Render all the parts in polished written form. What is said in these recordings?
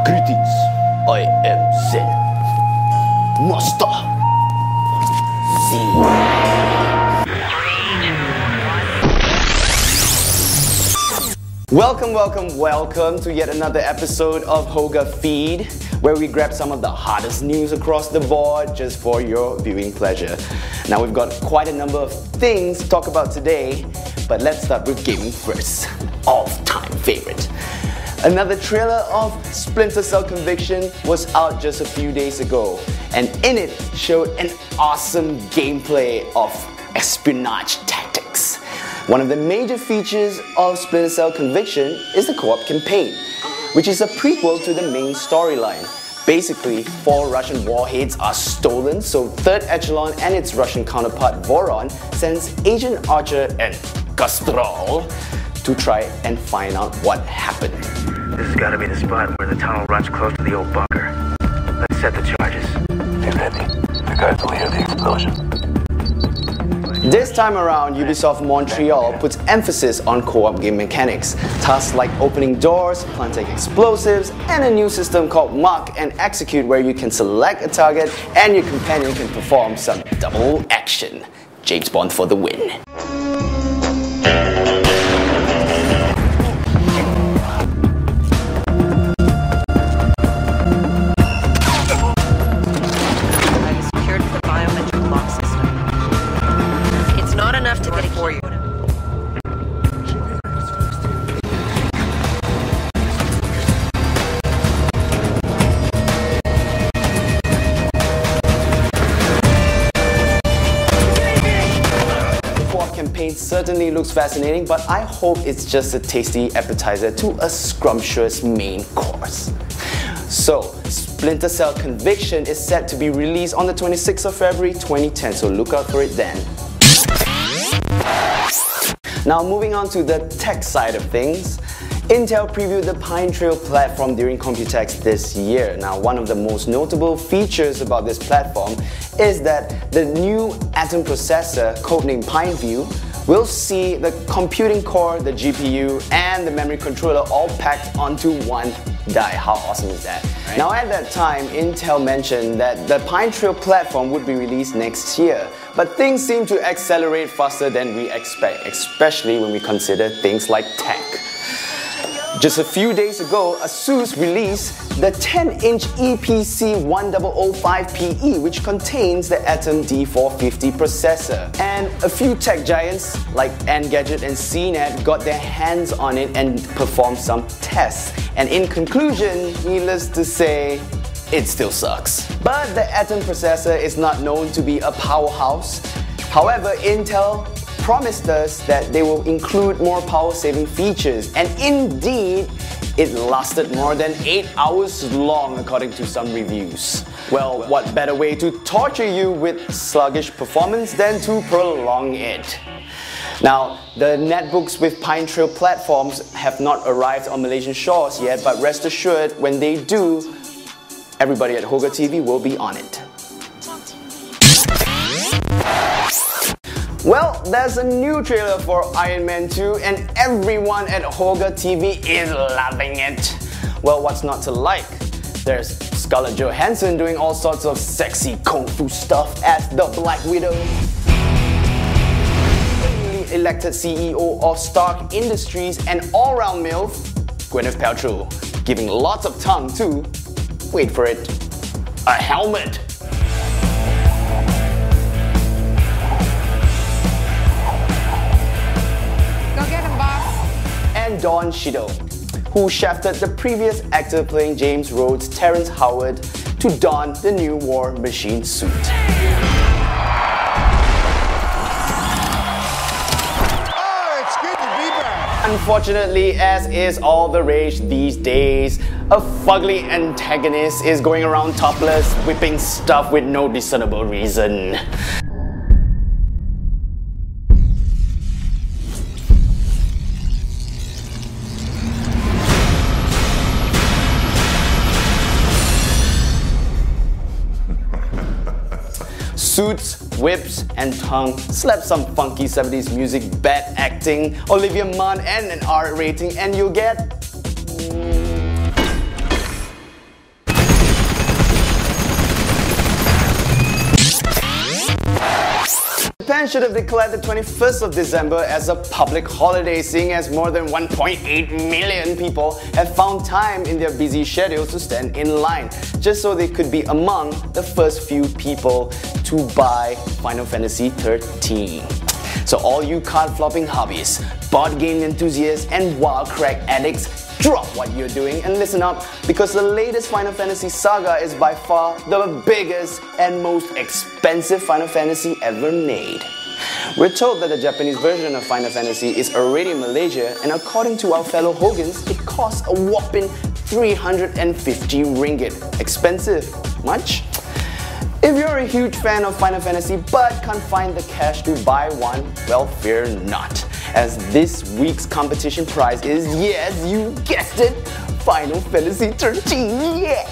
Greetings, I am Zen, Master Z. Welcome to yet another episode of Hoga Feed, where we grab some of the hottest news across the board just for your viewing pleasure. Now we've got quite a number of things to talk about today, but let's start with gaming first. All-time favorite. Another trailer of Splinter Cell Conviction was out just a few days ago, and in it showed an awesome gameplay of espionage tactics. One of the major features of Splinter Cell Conviction is the co-op campaign, which is a prequel to the main storyline. Basically, 4 Russian warheads are stolen, so Third Eidolon and its Russian counterpart Voron sends Agent Archer and Castrol to try and find out what happened. This has got to be the spot where the tunnel runs close to the old bunker. Let's set the charges. Be ready. The guys will hear the explosion. This time around, Ubisoft Montreal puts emphasis on co-op game mechanics. Tasks like opening doors, planting explosives, and a new system called Mark and Execute where you can select a target and your companion can perform some double action. James Bond for the win. Campaign certainly looks fascinating, but I hope it's just a tasty appetizer to a scrumptious main course. So, Splinter Cell Conviction is set to be released on the 26th of February 2010, so look out for it then. Now moving on to the tech side of things. Intel previewed the Pine Trail platform during Computex this year. Now, one of the most notable features about this platform is that the new Atom processor, codenamed Pineview, will see the computing core, the GPU, and the memory controller all packed onto one die. How awesome is that? Right? Now, at that time, Intel mentioned that the Pine Trail platform would be released next year. But things seem to accelerate faster than we expect, especially when we consider things like tech. Just a few days ago, ASUS released the 10-inch EPC1005PE, which contains the Atom D450 processor. And a few tech giants like Engadget and CNET got their hands on it and performed some tests. And in conclusion, needless to say, it still sucks. But the Atom processor is not known to be a powerhouse. However, Intel promised us that they will include more power-saving features, and indeed, it lasted more than 8 hours long according to some reviews. Well, what better way to torture you with sluggish performance than to prolong it? Now, the netbooks with Pine Trail platforms have not arrived on Malaysian shores yet, but rest assured, when they do, everybody at HogaTV will be on it. Well, there's a new trailer for Iron Man 2 and everyone at HogaTV is loving it. Well, what's not to like? There's Scarlett Johansson doing all sorts of sexy kung fu stuff as the Black Widow. The newly elected CEO of Stark Industries and all-round MILF, Gwyneth Paltrow, giving lots of tongue to, wait for it, a helmet. And Don Cheadle, who shafted the previous actor playing James Rhodes, Terrence Howard, to don the new War Machine suit. Oh, it's good to be back. Unfortunately, as is all the rage these days, a fugly antagonist is going around topless, whipping stuff with no discernible reason. Suits, whips, and tongue, slap some funky 70s music, bad acting, Olivia Munn, and an R rating, and you'll get Japan should have declared the 21st of December as a public holiday, seeing as more than 1.8 million people have found time in their busy schedules to stand in line, just so they could be among the first few people to buy Final Fantasy XIII. So all you card-flopping hobbies, board game enthusiasts, and wild crack addicts, drop what you're doing and listen up, because the latest Final Fantasy saga is by far the biggest and most expensive Final Fantasy ever made. We're told that the Japanese version of Final Fantasy is already in Malaysia, and according to our fellow Hogans, it costs a whopping 350 ringgit. Expensive? Much? If you're a huge fan of Final Fantasy but can't find the cash to buy one, well, fear not, as this week's competition prize is, yes, you guessed it, Final Fantasy XIII, yeah!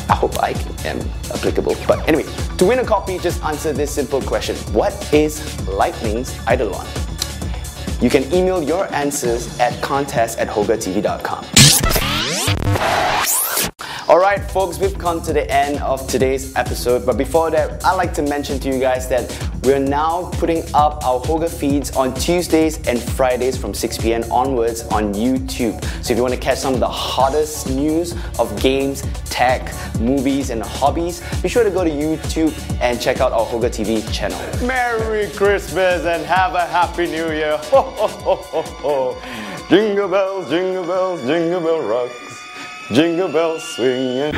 I hope I am applicable, but anyway, to win a copy, just answer this simple question. What is Lightning's Eidolon? You can email your answers at contest@hogatv.com. Alright folks, we've come to the end of today's episode, but before that, I'd like to mention to you guys that we're now putting up our Hoga feeds on Tuesdays and Fridays from 6 p.m. onwards on YouTube. So if you want to catch some of the hottest news of games, tech, movies and hobbies, be sure to go to YouTube and check out our HogaTV channel. Merry Christmas and have a Happy New Year! Ho ho ho ho ho! Jingle bells, jingle bells, jingle bell rocks. Jingle bells swinging.